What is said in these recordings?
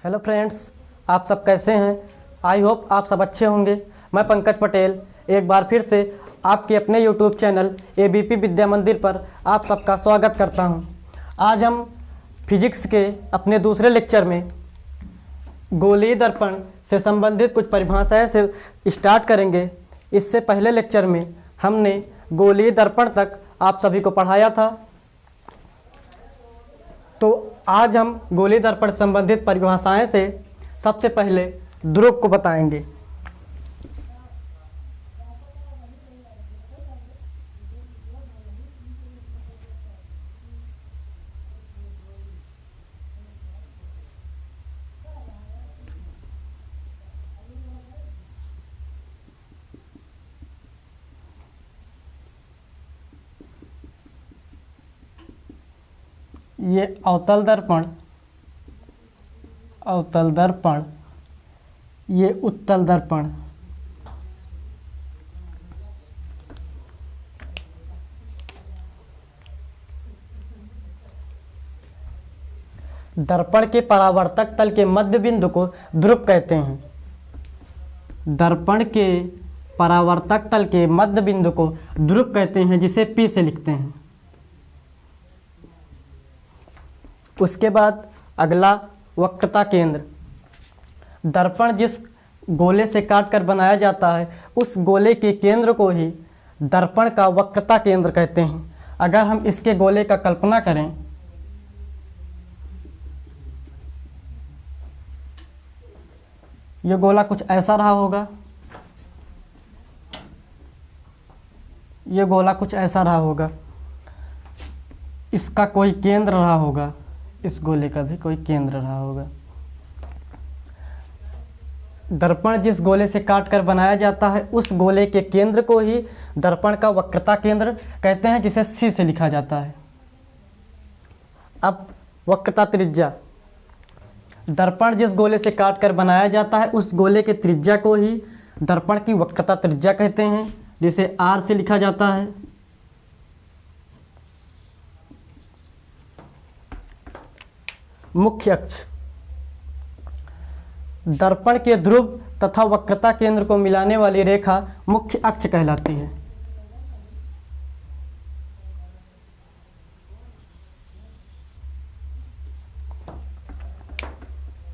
Hello friends, आप सब कैसे हैं। आई होप आप सब अच्छे होंगे। मैं पंकज पटेल एक बार फिर से आपके अपने यूट्यूब चैनल एबीपी विद्या मंदिर पर आप सबका स्वागत करता हूं। आज हम फिजिक्स के अपने दूसरे लेक्चर में गोलीय दर्पण से संबंधित कुछ परिभाषाएं से स्टार्ट करेंगे। इससे पहले लेक्चर में हमने गोलीय दर्पण तक आप सभी को पढ़ाया था, तो आज हम गोलीय दर्पण संबंधित परिभाषाएं से सबसे पहले ध्रुव को बताएंगे। ये अवतल दर्पण, ये उत्तल दर्पण। दर्पण के परावर्तक तल के मध्य बिंदु को ध्रुव कहते हैं। दर्पण के परावर्तक तल के मध्य बिंदु को ध्रुव कहते हैं, जिसे P से लिखते हैं। उसके बाद अगला वक्रता केंद्र। दर्पण जिस गोले से काटकर बनाया जाता है उस गोले के केंद्र को ही दर्पण का वक्रता केंद्र कहते हैं। अगर हम इसके गोले का कल्पना करें, यह गोला कुछ ऐसा रहा होगा, यह गोला कुछ ऐसा रहा होगा, इसका कोई केंद्र रहा होगा, इस गोले का भी कोई केंद्र रहा होगा। दर्पण जिस गोले से काटकर बनाया जाता है उस गोले के केंद्र को ही दर्पण का वक्रता केंद्र कहते हैं, जिसे C से लिखा जाता है। अब वक्रता त्रिज्या। दर्पण जिस गोले से काटकर बनाया जाता है उस गोले के त्रिज्या को ही दर्पण की वक्रता त्रिज्या कहते हैं, जिसे R से लिखा जाता है। मुख्य अक्ष। दर्पण के ध्रुव तथा वक्रता केंद्र को मिलाने वाली रेखा मुख्य अक्ष कहलाती है।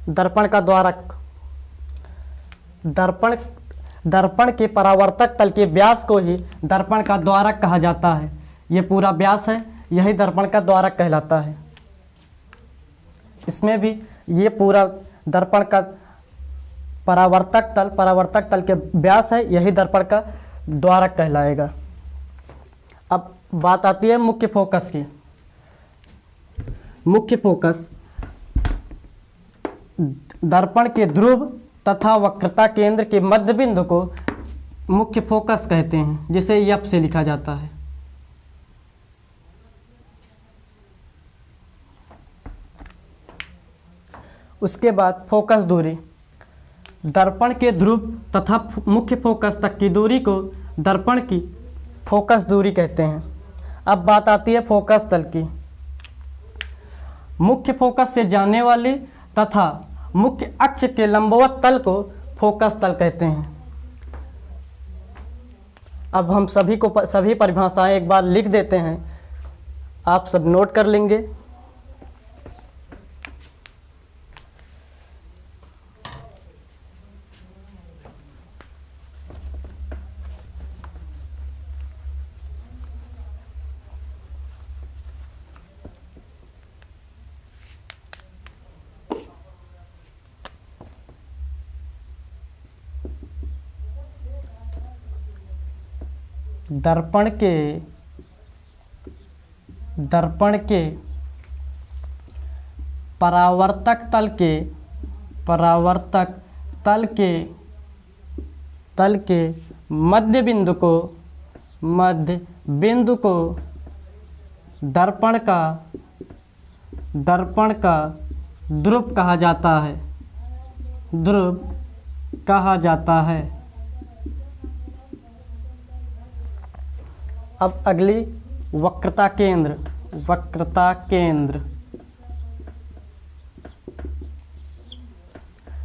दर्पण का द्वारक। दर्पण के परावर्तक तल के व्यास को ही दर्पण का द्वारक कहा जाता है। यह पूरा व्यास है, यही दर्पण का द्वारक कहलाता है। इसमें भी ये पूरा दर्पण का परावर्तक तल के व्यास है, यही दर्पण का द्वारक कहलाएगा। अब बात आती है मुख्य फोकस की। मुख्य फोकस दर्पण के ध्रुव तथा वक्रता केंद्र के मध्य बिंदु को मुख्य फोकस कहते हैं, जिसे F से लिखा जाता है। उसके बाद फोकस दूरी। दर्पण के ध्रुव तथा मुख्य फोकस तक की दूरी को दर्पण की फोकस दूरी कहते हैं। अब बात आती है फोकस तल की। मुख्य फोकस से जाने वाली तथा मुख्य अक्ष के लंबवत तल को फोकस तल कहते हैं। अब हम सभी परिभाषाएं एक बार लिख देते हैं, आप सब नोट कर लेंगे। दर्पण के परावर्तक तल के मध्य बिंदु को दर्पण का ध्रुव कहा जाता है। अब अगली वक्रता केंद्र।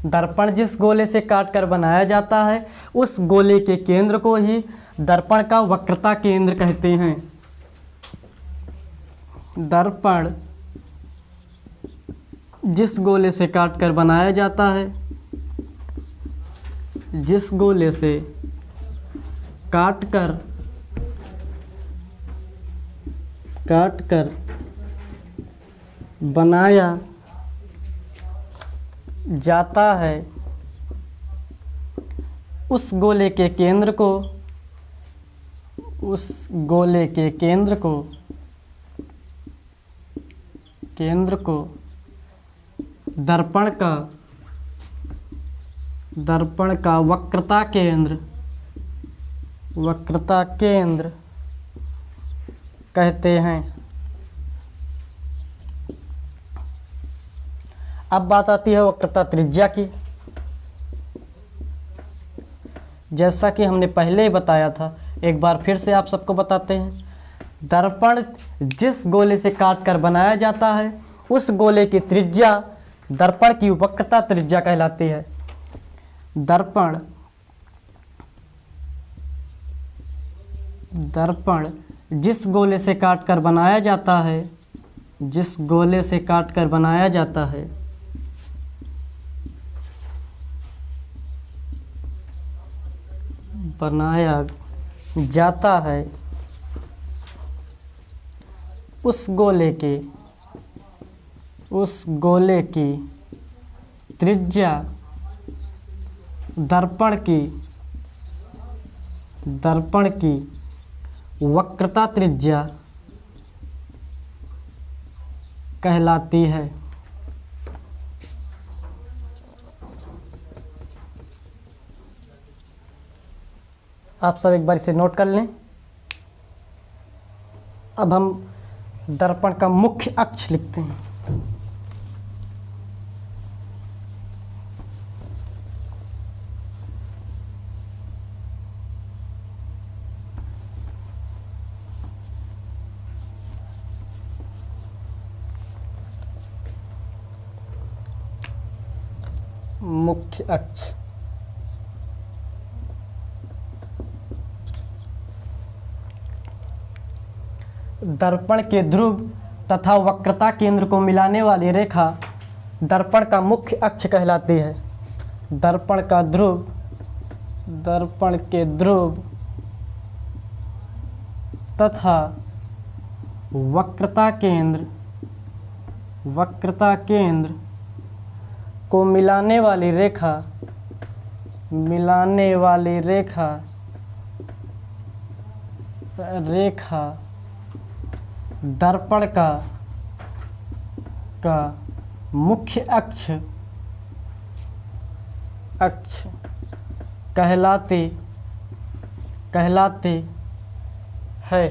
दर्पण जिस गोले से काट कर बनाया जाता है उस गोले के केंद्र को ही दर्पण का वक्रता केंद्र कहते हैं। दर्पण जिस गोले से काट कर बनाया जाता है, जिस गोले से काट कर बनाया जाता है उस गोले के केंद्र को दर्पण का वक्रता केंद्र कहते हैं। अब बात आती है वक्रता त्रिज्या की। जैसा कि हमने पहले ही बताया था, एक बार फिर से आप सबको बताते हैं। दर्पण जिस गोले से काट कर बनाया जाता है उस गोले की त्रिज्या दर्पण की वक्रता त्रिज्या कहलाती है। दर्पण जिस गोले से काट कर बनाया जाता है, जिस गोले से काट कर बनाया जाता है उस गोले की त्रिज्या दर्पण की वक्रता त्रिज्या कहलाती है। आप सब एक बार इसे नोट कर लें। अब हम दर्पण का मुख्य अक्ष लिखते हैं। मुख्य अक्ष दर्पण के ध्रुव तथा वक्रता केंद्र को मिलाने वाली रेखा दर्पण का मुख्य अक्ष कहलाती है। दर्पण के ध्रुव तथा वक्रता केंद्र को मिलाने वाली रेखा दर्पण का मुख्य अक्ष कहलाती है।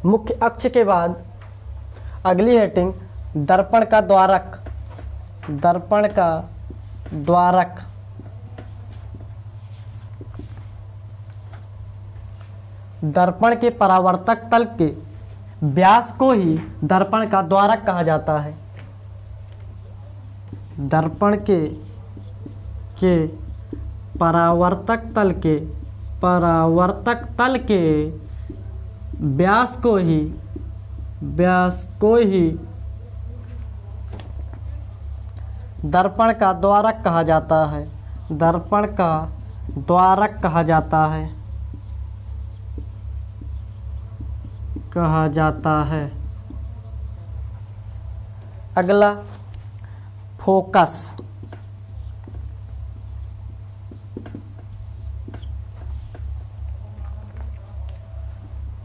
मुख्य अक्ष के बाद अगली हेडिंग दर्पण का द्वारक। दर्पण के परावर्तक तल के व्यास को ही दर्पण का द्वारक कहा जाता है। दर्पण के परावर्तक तल के व्यास को ही दर्पण का द्वारक कहा जाता है। दर्पण का द्वारक कहा जाता है। अगला फोकस।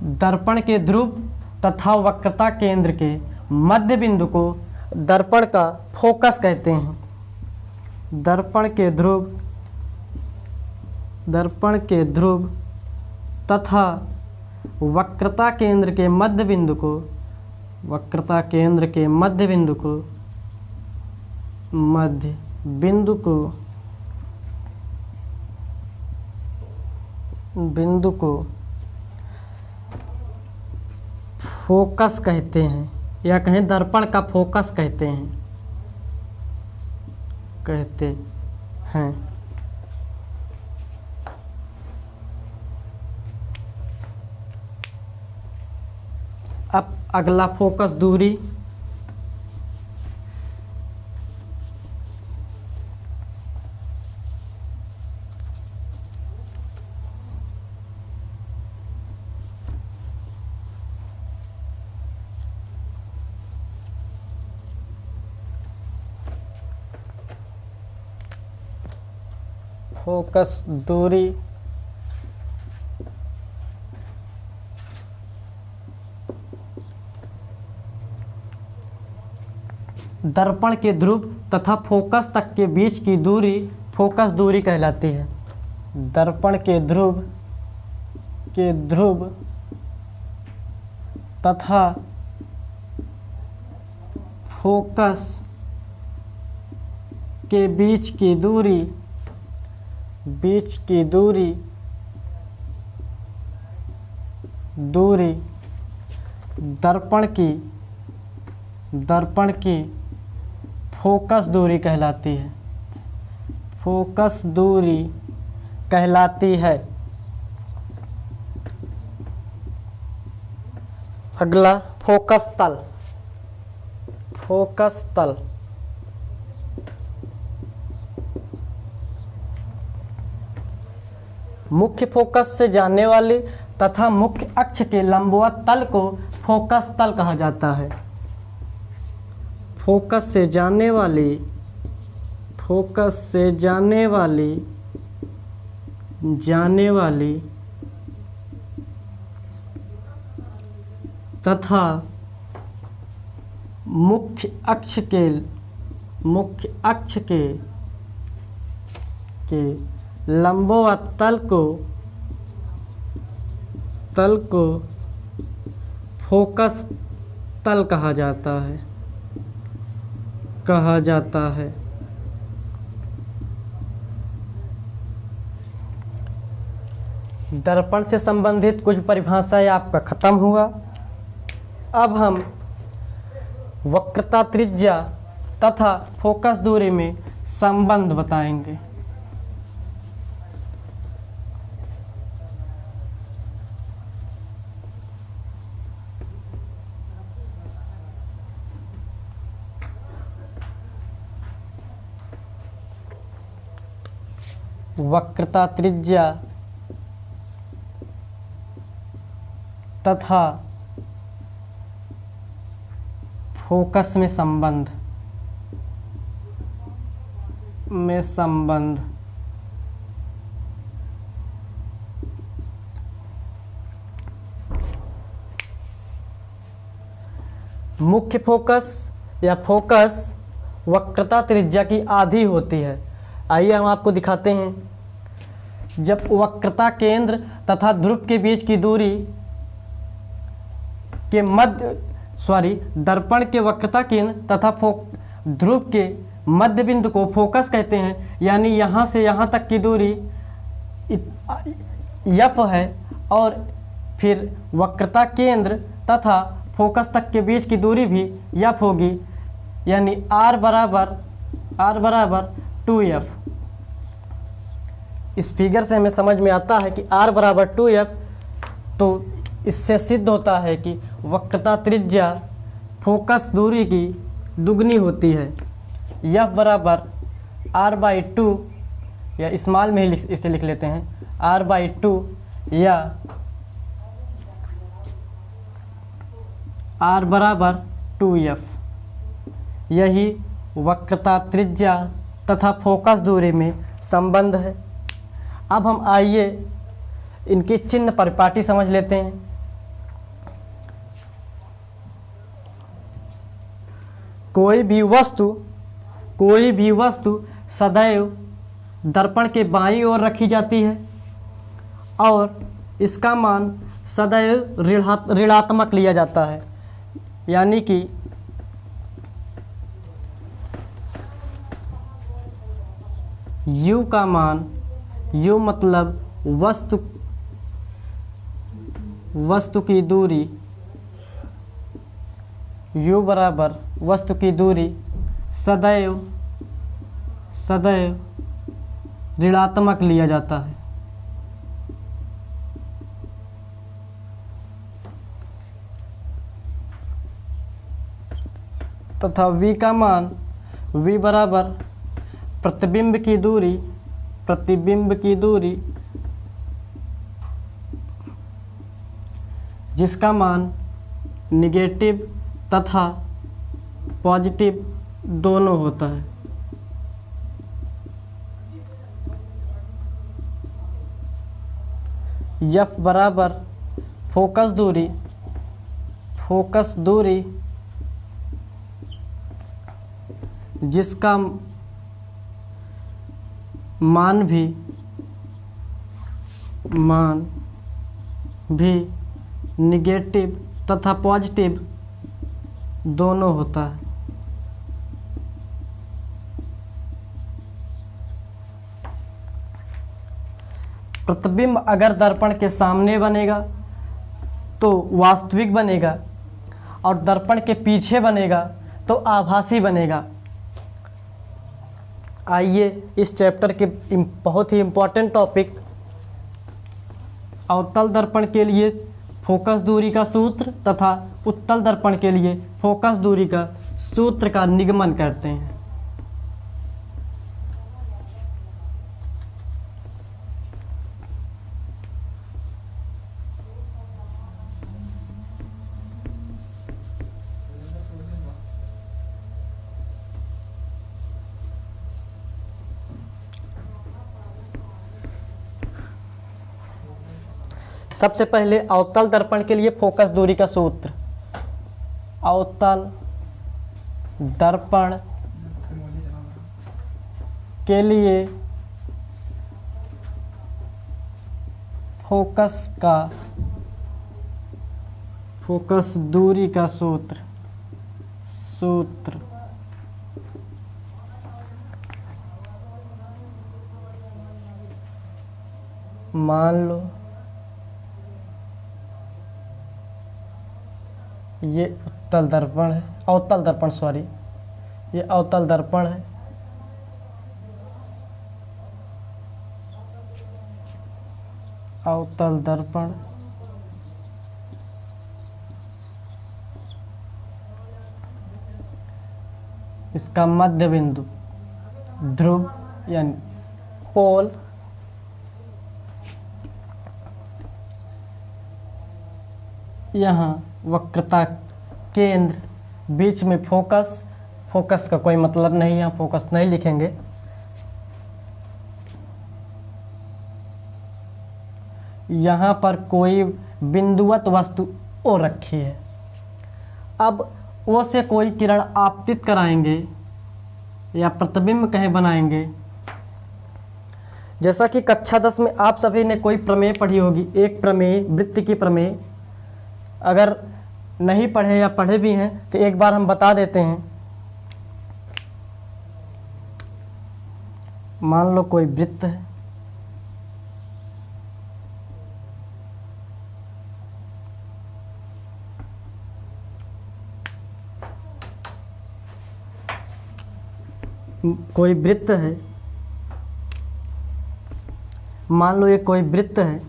दर्पण के ध्रुव तथा वक्रता केंद्र के मध्य बिंदु को दर्पण का फोकस कहते हैं। दर्पण के ध्रुव तथा वक्रता केंद्र के मध्य बिंदु को फोकस कहते हैं, या कहें दर्पण का फोकस कहते हैं, अब अगला फोकस दूरी। फोकस दूरी दर्पण के ध्रुव तथा फोकस तक के बीच की दूरी फोकस दूरी कहलाती है। दर्पण के ध्रुव तथा फोकस के बीच की दूरी दर्पण की फोकस दूरी कहलाती है। फोकस दूरी कहलाती है। अगला फोकस तल। मुख्य फोकस से जाने वाली तथा मुख्य अक्ष के लंबवत तल को फोकस तल कहा जाता है। फोकस से जाने वाली तथा मुख्य अक्ष के लंबवत तल को फोकस तल कहा जाता है। दर्पण से संबंधित कुछ परिभाषाएं आपका खत्म हुआ। अब हम वक्रता त्रिज्या तथा फोकस दूरी में संबंध बताएंगे। वक्रता त्रिज्या तथा फोकस में संबंध मुख्य फोकस या फोकस वक्रता त्रिज्या की आधी होती है। आइए हम आपको दिखाते हैं। जब वक्रता केंद्र तथा ध्रुव के बीच की दूरी के दर्पण के वक्रता केंद्र तथा ध्रुव के मध्य बिंदु को फोकस कहते हैं। यानी यहाँ से यहाँ तक की दूरी एफ है और फिर वक्रता केंद्र तथा फोकस तक के बीच की दूरी भी एफ होगी। यानी आर बराबर 2f। इस फिगर से हमें समझ में आता है कि r बराबर 2f, तो इससे सिद्ध होता है कि वक्रता त्रिज्या फोकस दूरी की दुगनी होती है। f बराबर r/2, या स्मॉल में ही इसे लिख लेते हैं, r/2 या r बराबर 2f। यही वक्रता त्रिज्या तथा फोकस दूरी में संबंध है। अब हम आइए इनकी चिन्ह परिपाटी समझ लेते हैं। कोई भी वस्तु सदैव दर्पण के बाईं ओर रखी जाती है और इसका मान सदैव ऋणात्मक लिया जाता है। यानी कि U का मान, U मतलब वस्तु की दूरी u बराबर वस्तु की दूरी सदैव ऋणात्मक लिया जाता है। तथा v का मान v बराबर प्रतिबिंब की दूरी जिसका मान निगेटिव तथा पॉजिटिव दोनों होता है। f बराबर फोकस दूरी जिसका मान भी निगेटिव तथा पॉजिटिव दोनों होता है। प्रतिबिंब अगर दर्पण के सामने बनेगा तो वास्तविक बनेगा और दर्पण के पीछे बनेगा तो आभासी बनेगा। आइए इस चैप्टर के बहुत ही इम्पोर्टेंट टॉपिक अवतल दर्पण के लिए फोकस दूरी का सूत्र तथा उत्तल दर्पण के लिए फोकस दूरी का सूत्र का निगमन करते हैं। सबसे पहले अवतल दर्पण के लिए फोकस दूरी का सूत्र। अवतल दर्पण के लिए फोकस दूरी का सूत्र मान लो ये अवतल दर्पण है। ये अवतल दर्पण है। अवतल दर्पण इसका मध्य बिंदु ध्रुव यानी पोल यहाँ वक्रता केंद्र, बीच में फोकस का कोई मतलब नहीं, यहाँ फोकस नहीं लिखेंगे। यहाँ पर कोई बिंदुवत वस्तु ओ रखी है। अब ओ से कोई किरण आपतित कराएंगे या प्रतिबिंब कहीं बनाएंगे। जैसा कि कक्षा 10 में आप सभी ने कोई प्रमेय पढ़ी होगी, एक प्रमेय वृत्त की प्रमेय। अगर नहीं पढ़े या पढ़े भी हैं तो एक बार हम बता देते हैं। मान लो कोई वृत्त है, मान लो ये कोई वृत्त है।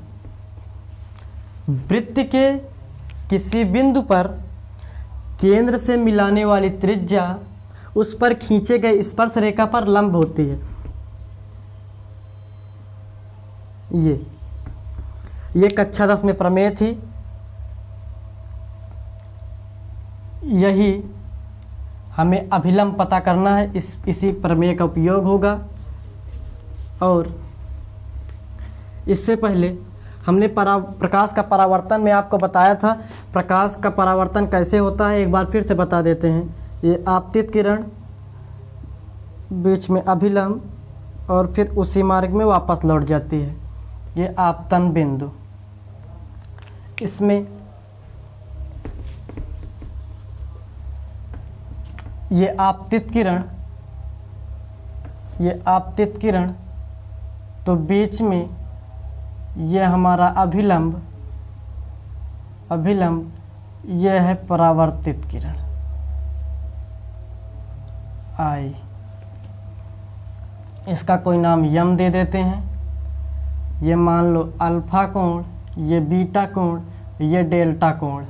वृत्त के किसी बिंदु पर केंद्र से मिलाने वाली त्रिज्या उस पर खींचे गए स्पर्श रेखा पर लंब होती है। ये कक्षा 10 में प्रमेय थी। यही हमें अभिलंब पता करना है, इसी प्रमेय का उपयोग होगा। और इससे पहले हमने प्रकाश का परावर्तन में आपको बताया था। प्रकाश का परावर्तन कैसे होता है एक बार फिर से बता देते हैं। ये आपतित किरण, बीच में अभिलंब और फिर उसी मार्ग में वापस लौट जाती है। ये आपतन बिंदु। इसमें ये आपतित किरण तो बीच में ये हमारा अभिलंब, यह है परावर्तित किरण। आई, इसका कोई नाम यम दे देते हैं। ये मान लो अल्फा कोण, ये बीटा कोण, ये डेल्टा कोण।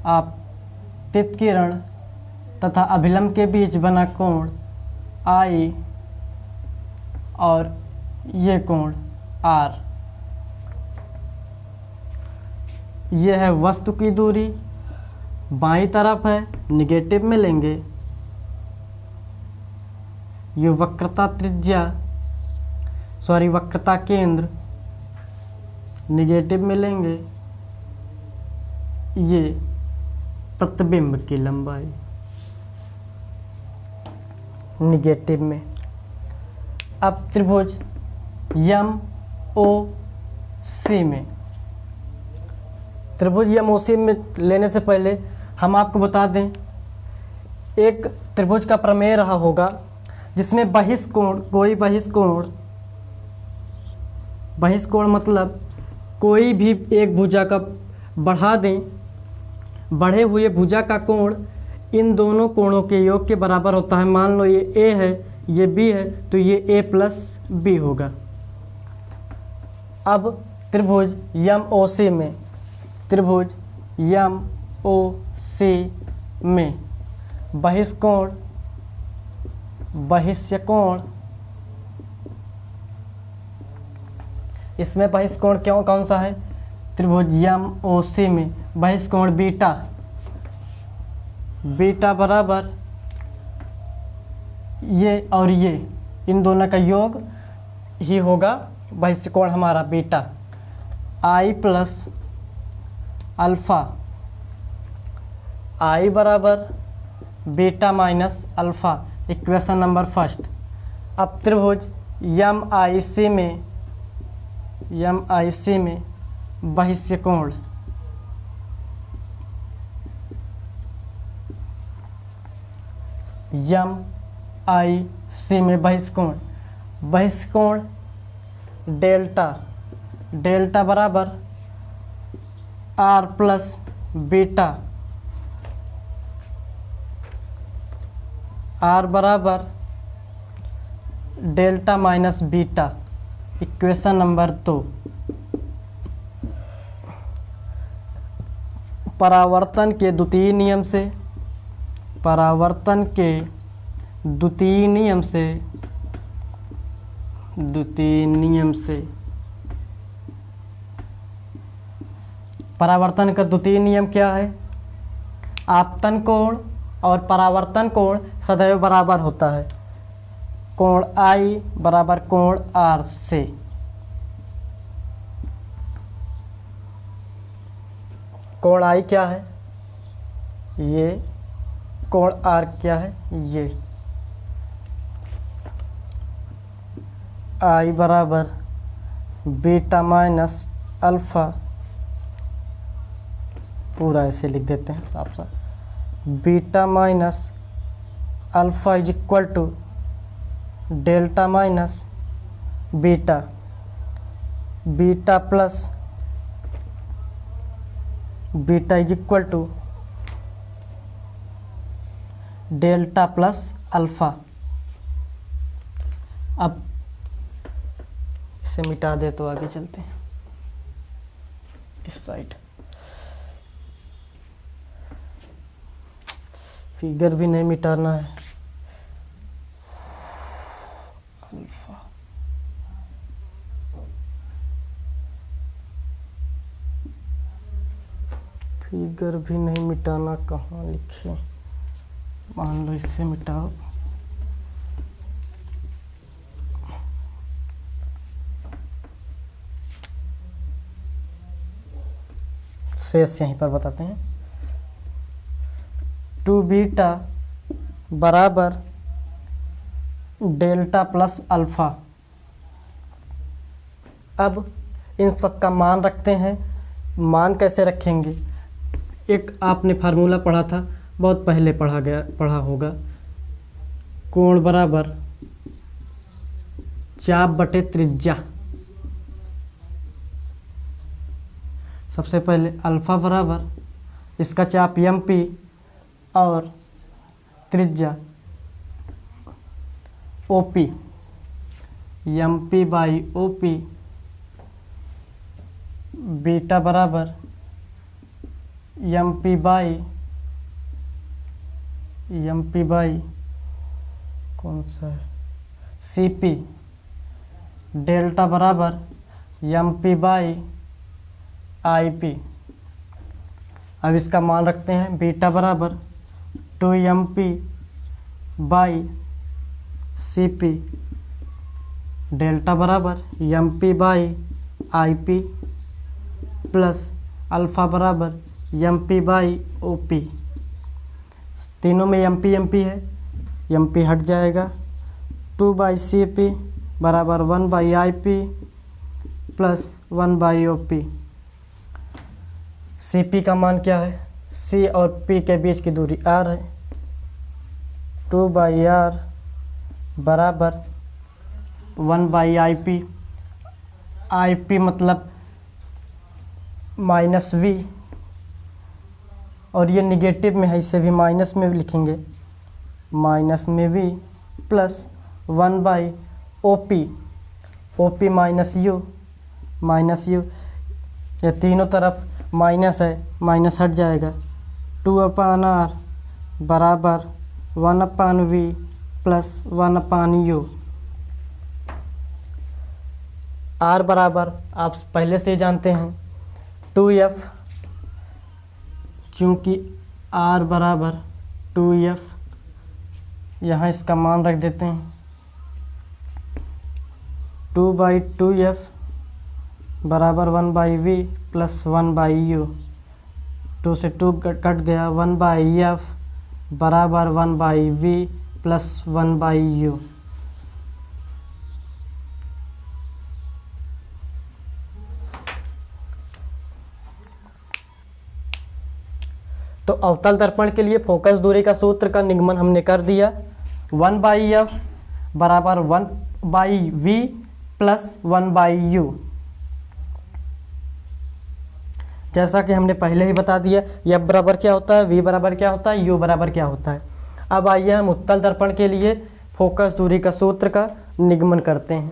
आपतित किरण तथा अभिलंब के बीच बना कोण आई और ये कोण आर। यह है वस्तु की दूरी, बाईं तरफ है, निगेटिव में लेंगे। ये वक्रता त्रिज्या, वक्रता केंद्र, निगेटिव में लेंगे। ये प्रतिबिंब की लंबाई, निगेटिव में। अब त्रिभुज यम ओ सी में, त्रिभुज यम ओ सी में लेने से पहले हम आपको बता दें, एक त्रिभुज का प्रमेय रहा होगा जिसमें बहिष्कोण, कोई बहिष्कोण मतलब कोई भी एक भुजा का बढ़ा दें, बढ़े हुए भुजा का कोण इन दोनों कोणों के योग के बराबर होता है। मान लो ये ए है, ये बी है, तो ये ए प्लस बी होगा। अब त्रिभुज यम ओ सी में, त्रिभुज यम ओ सी में बहिष्कोण, बहिष्यकोण, इसमें बहिष्कोण कौन सा है? त्रिभुज यम ओ सी में बहिष्कोण बीटा, बीटा बराबर ये और ये, इन दोनों का योग ही होगा बहिष्कोण हमारा बीटा। आई प्लस अल्फा, आई बराबर beta minus alpha, equation number first. अब त्रिभुज यम आई सी में, यम आई सी में बहिष्यकोण, यम आई सी में बहिष्कोण, बहिष्कोण डेल्टा, डेल्टा बराबर आर प्लस बीटा, आर बराबर delta minus beta, equation number 2। परावर्तन के द्वितीय नियम से, परावर्तन के द्वितीय नियम से, द्वितीय नियम से, परावर्तन का द्वितीय नियम क्या है? आपतन कोण और परावर्तन कोण सदैव बराबर होता है। कोण आई बराबर कोण आर से। कोण आई क्या है? ये। कोण आर क्या है? ये। आई बराबर बीटा माइनस अल्फा, पूरा ऐसे लिख देते हैं साफ साफ। Beta minus alpha is equal to delta minus beta, beta plus beta is equal to delta plus alpha. अब इसे मिटा दे तो आगे चलते हैं इस साइड। फिगर भी नहीं मिटाना है। अल्फा फिगर भी नहीं मिटाना, कहाँ लिखे? मान लो इससे मिटाओ। शेष यहीं पर बताते हैं। 2 बीटा बराबर डेल्टा प्लस अल्फा। अब इन सब का मान रखते हैं। मान कैसे रखेंगे? एक आपने फार्मूला पढ़ा था, बहुत पहले पढ़ा होगा। कोण बराबर चाप बटे त्रिज्या। सबसे पहले अल्फा बराबर इसका चाप एम पी और त्रिज्या OP, MP by OP beta बराबर MP बाई कौन सा है CP, डेल्टा बराबर MP बाई IP। अब इसका मान रखते हैं, बीटा बराबर 2MP बाई CP, डेल्टा बराबर MP by IP plus alpha बराबर MP बाई OP। तीनों में MP है, MP हट जाएगा। 2 बाई CP बराबर 1 by IP plus 1 by OP। CP का मान क्या है? C और P के बीच की दूरी R है। 2 बाई R बराबर 1 बाई IP। IP मतलब -V, और ये निगेटिव में है, इसे भी माइनस में भी लिखेंगे, माइनस में V plus 1 by OP minus U, ये तीनों तरफ माइनस है, माइनस हट जाएगा। 2/R बराबर 1/V प्लस 1/U। R बराबर आप पहले से ही जानते हैं 2F, क्योंकि R बराबर 2F, यहाँ इसका मान रख देते हैं 2/2F बराबर 1/V प्लस 1/U। 2 से 2 कट गया, 1/F बराबर 1/V प्लस 1/U। तो अवतल दर्पण के लिए फोकस दूरी का सूत्र का निगमन हमने कर दिया। 1/F बराबर 1/V प्लस 1/U। जैसा कि हमने पहले ही बता दिया, F बराबर क्या होता है, V बराबर क्या होता है, U बराबर क्या होता है। अब आइए हम उत्तल दर्पण के लिए फोकस दूरी का सूत्र का निगमन करते हैं।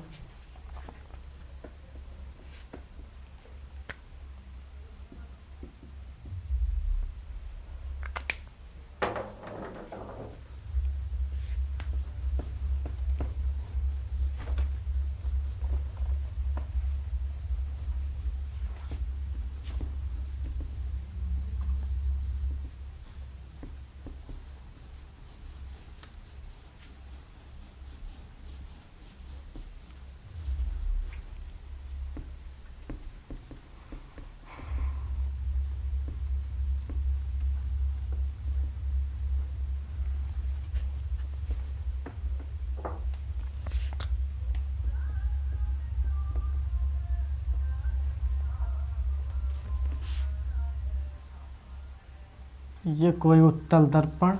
ये कोई उत्तल दर्पण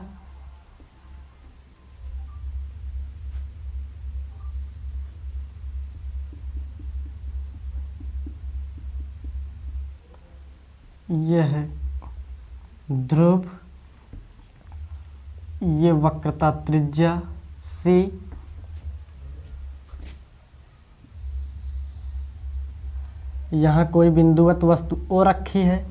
ये है ध्रुव, ये वक्रता त्रिज्या C, यहाँ कोई बिंदुवत वस्तु O रखी है,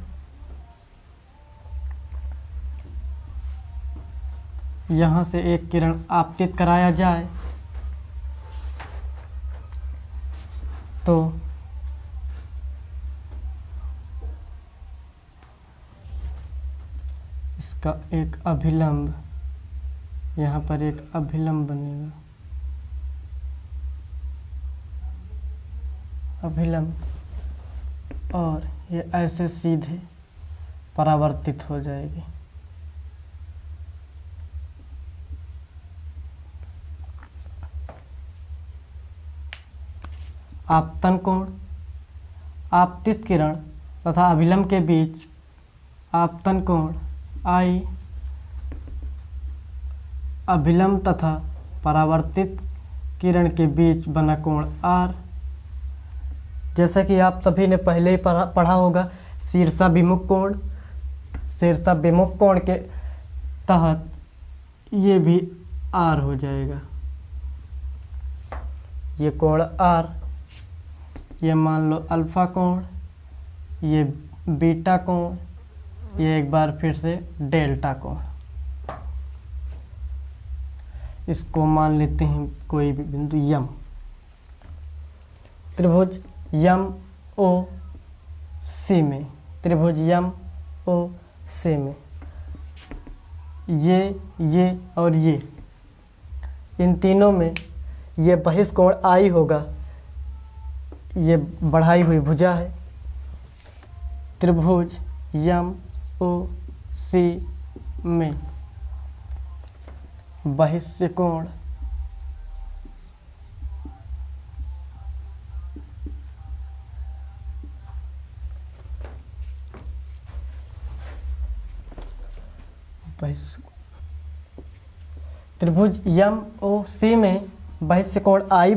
यहाँ से एक किरण आपतित कराया जाए तो इसका एक अभिलंब, यहाँ पर एक अभिलंब बनेगा, अभिलंब, और ये ऐसे सीधे परावर्तित हो जाएगी। आपतन कोण, आपतित किरण तथा अभिलंब के बीच आपतन कोण I, अभिलंब तथा परावर्तित किरण के बीच बना कोण R। जैसा कि आप सभी ने पहले ही पढ़ा होगा, शीर्षाभिमुख कोण, शीर्षाभिमुख कोण के तहत ये भी आर हो जाएगा। ये कोण आर, ये मान लो अल्फा कोण, ये बीटा कोण, ये एक बार फिर से डेल्टा कोण। इसको मान लेते हैं कोई भी बिंदु यम। त्रिभुज यम ओ सी में, त्रिभुज यम ओ सी में ये और ये, इन तीनों में ये बहिष्कोण आई होगा। ये बढ़ाई हुई भुजा है। त्रिभुज यम ओ सी में बहिष्कोण त्रिभुज यम ओ सी में बहिष्कोण आई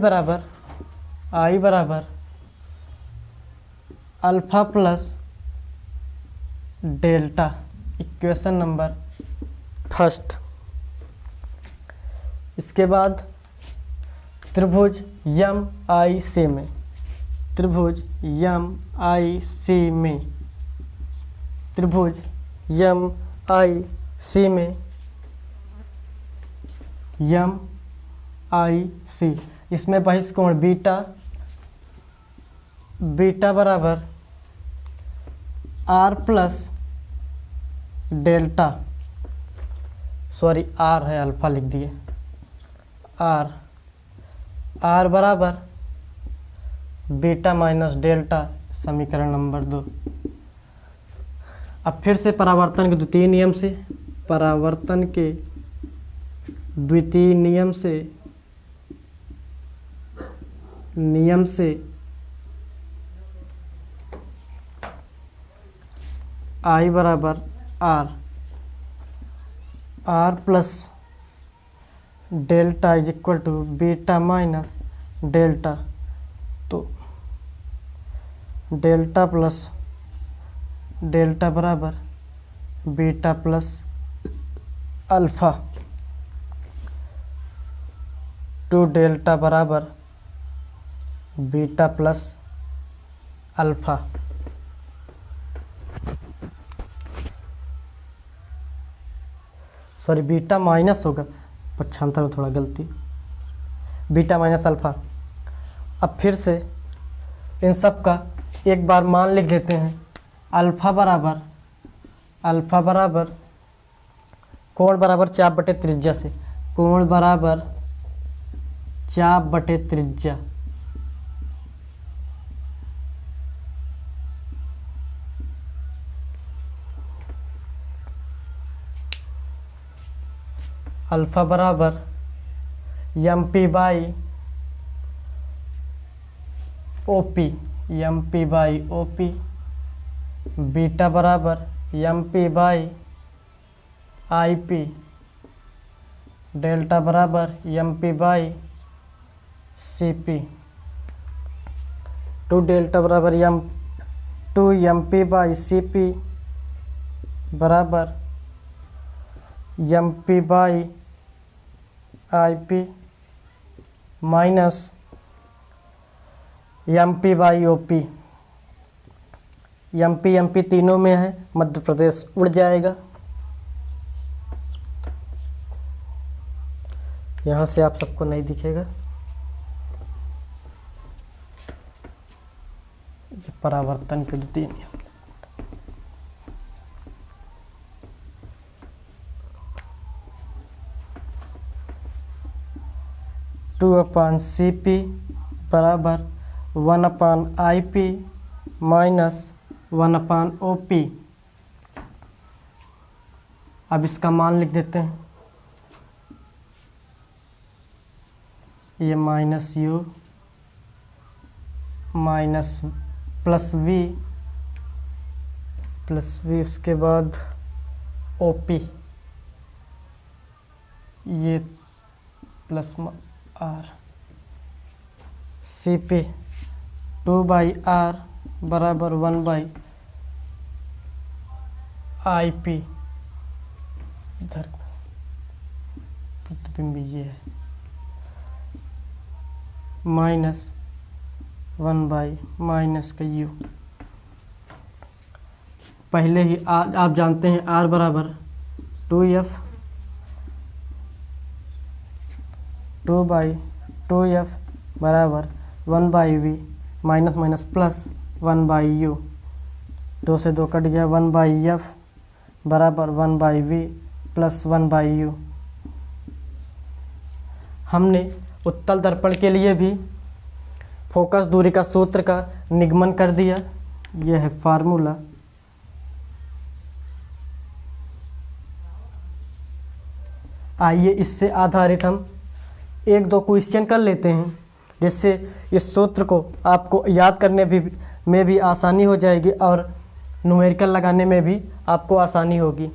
बराबर alpha plus delta. Equation number first. इसके बाद त्रिभुज यम आई सी में, त्रिभुज यम आई सी में, त्रिभुज यम आई सी में, यम आई सी, इसमें बहिष्कोण बीटा बराबर are plus delta, sorry R है, अल्फा लिख दिए, आर बराबर बीटा माइनस डेल्टा, समीकरण नंबर 2। अब फिर से परावर्तन के द्वितीय नियम से, परावर्तन के द्वितीय नियम से आई बराबर are plus delta is equal to beta minus delta. तो डेल्टा प्लस डेल्टा बराबर beta plus alpha, two delta बराबर beta plus alpha. Sorry beta minus होगा, पक्षांतर में थोड़ा गलती, बीटा माइनस अल्फा। अब फिर से इन सब का एक बार मान लिख देते हैं। अल्फा बराबर कोण बराबर चाप बटे त्रिज्या से, कोण बराबर चाप बटे त्रिज्या, अल्फा बराबर M P by O P, M P by O P, beta बराबर M P by I P, delta बराबर M P by C P, two delta बराबर two M P by C P बराबर M P by I P minus M P by O P. M P तीनों में है, मध्य प्रदेश उड़ जाएगा। यहाँ से आप सबको नहीं दिखेगा। ये परावर्तन के द्वितीय नियम। टू अपान सी पी बराबर 1 upon I P minus 1 upon O P. अब इसका मान लिख देते हैं। ये minus u minus plus v, उसके बाद ओ पी, ये plus R, C P 2 by R बराबर 1 बाई आई पी। इधर प्रतिबिंब ये है माइनस 1/- का u। पहले ही आप जानते हैं r बराबर 2f 2/2f बराबर 1/v minus minus plus 1/u। 2 से 2 कट गया, 1/f बराबर 1/v प्लस 1/u। हमने उत्तल दर्पण के लिए भी फोकस दूरी का सूत्र का निगमन कर दिया। यह है फार्मूला। आइए इससे आधारित हम 1-2 क्वेश्चन कर लेते हैं, जिससे इस सूत्र को आपको याद करने में भी आसानी हो जाएगी और न्यूमेरिकल लगाने में भी आपको आसानी होगी।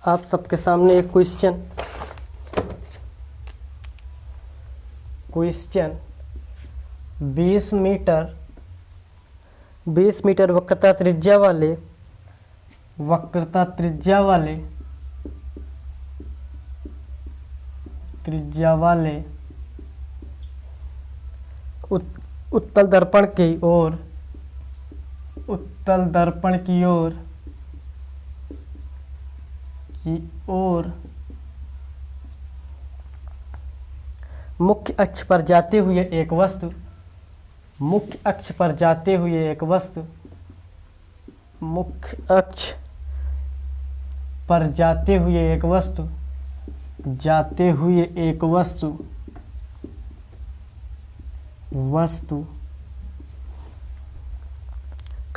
आप सबके सामने एक क्वेश्चन 20 मीटर वक्रता त्रिज्या वाले उत्तल दर्पण की ओर मुख्य अक्ष पर जाते हुए एक वस्तु मुख्य अक्ष पर जाते हुए एक वस्तु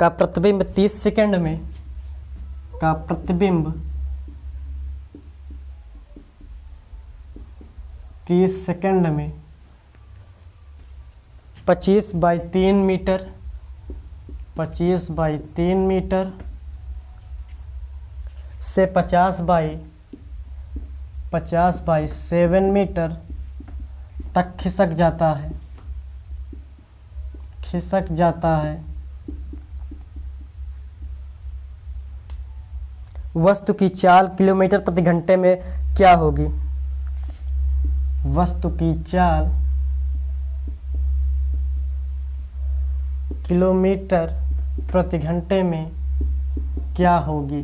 का प्रतिबिंब 30 सेकंड में 25/3 मीटर से 50/7 मीटर तक खिसक जाता है। वस्तु की चाल किलोमीटर प्रति घंटे में क्या होगी? वस्तु की चाल किलोमीटर प्रति घंटे में क्या होगी?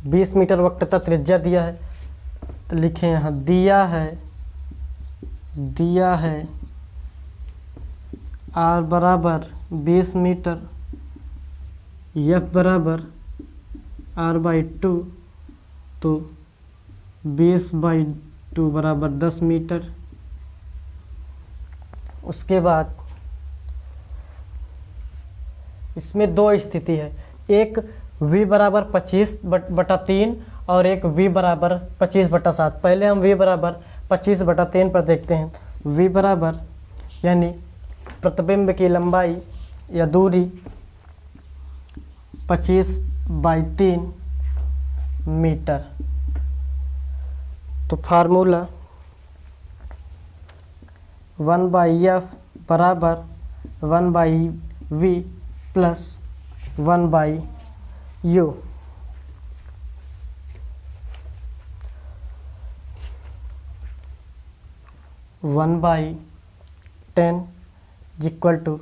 बीस मीटर वक्रता त्रिज्या दिया है, तो लिखें यहाँ दिया है r बराबर 20 मीटर, f बराबर r/2, तो 20/2 बराबर 10 मीटर। उसके बाद इसमें 2 स्थिति है, एक v बराबर 25/3 और एक v बराबर 25/7। पहले हम v बराबर 25/3 पर देखते हैं। v बराबर यानी प्रतिबिंब की लंबाई या दूरी 25/3 मीटर। तो फार्मूला 1/f बराबर 1/v plus 1/u। One by 10 equal to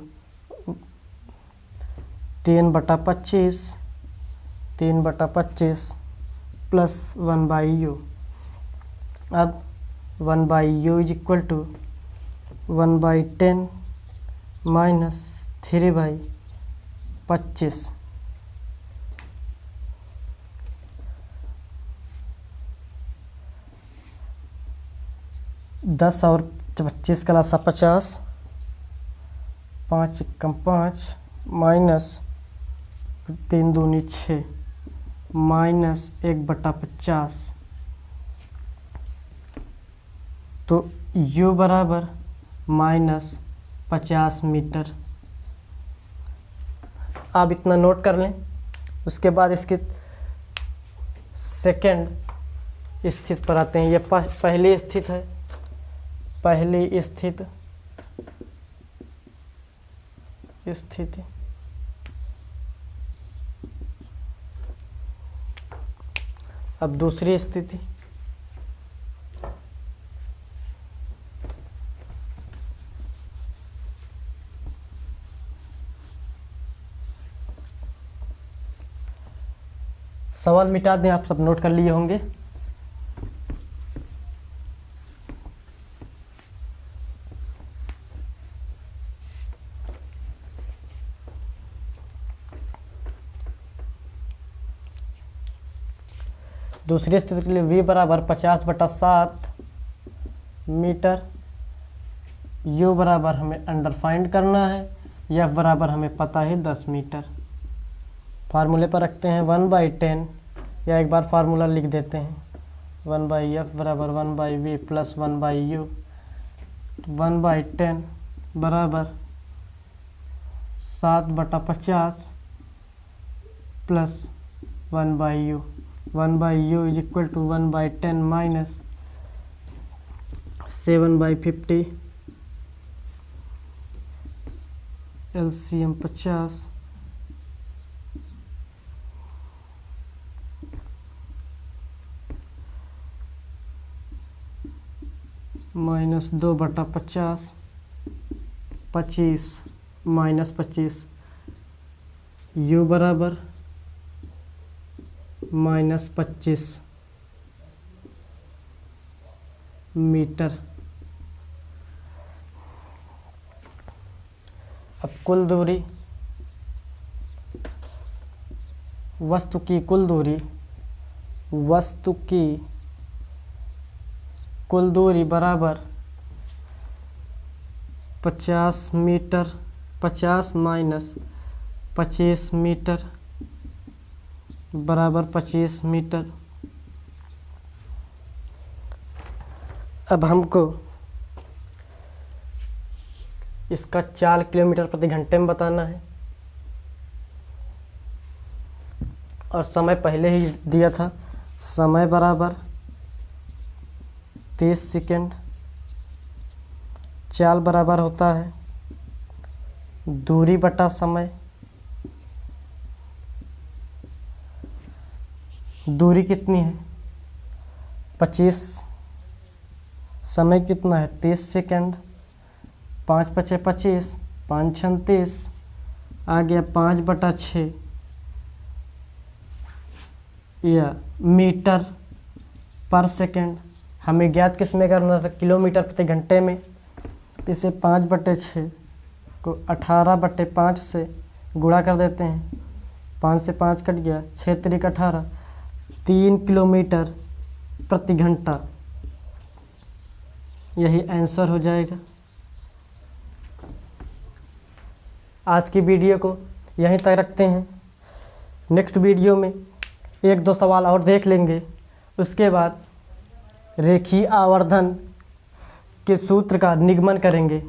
3/25 plus 1/u। अब 1/u इक्वल टू 1/10 माइनस 3/25। 10 और 25 का लासा 50, 5 एकम 5 माइनस 3 दूनी 6 माइनस 1/50। तो u बराबर -50 मीटर। आप इतना नोट कर लें। उसके बाद इसकी सेकंड स्थिति पर आते हैं। ये पहली स्थिति है। पहली स्थिति अब दूसरी स्थिति। सवाल मिटा दें, आप सब नोट कर लिए होंगे। दूसरी स्थिति के लिए v बराबर 50/7 मीटर। u बराबर हमें अंडर फाइंड करना है। f बराबर हमें पता है 10 मीटर। फार्मूले पर रखते हैं 1/10, या एक बार फार्मूला लिख देते हैं 1/f बराबर 1/v प्लस 1/u। 1/10 बराबर 7/50 plus 1/u। 1/u is equal to 1/10 minus 7/50। LCM 50 minus 2/50, 25 minus 25। u बराबर -25 मीटर। अब कुल दूरी, वस्तु की कुल दूरी बराबर 50 मीटर। 50 माइनस 25 मीटर बराबर 25 मीटर। अब हमको इसका 4 किलोमीटर प्रति घंटे में बताना है, और समय पहले ही दिया था। समय बराबर 30 सेकेंड। चाल बराबर होता है दूरी बटा समय। दूरी कितनी है 25, समय कितना है 30 सेकेंड। 5 × 5 = 25, 5 × 6 = 30, आ गया 5/6 या मीटर पर सेकेंड। हमें ज्ञात किस में करना था, किलोमीटर प्रति घंटे में। तो इसे 5/6 को 18/5 से गुणा कर देते हैं। 5 से 5 कट गया, 6 × 3 = 18, 3 किलोमीटर प्रति घंटा। यही आंसर हो जाएगा। आज की वीडियो को यहीं तक रखते हैं। नेक्स्ट वीडियो में 1-2 सवाल और देख लेंगे। उसके बाद रेखीय आवर्धन के सूत्र का निगमन करेंगे।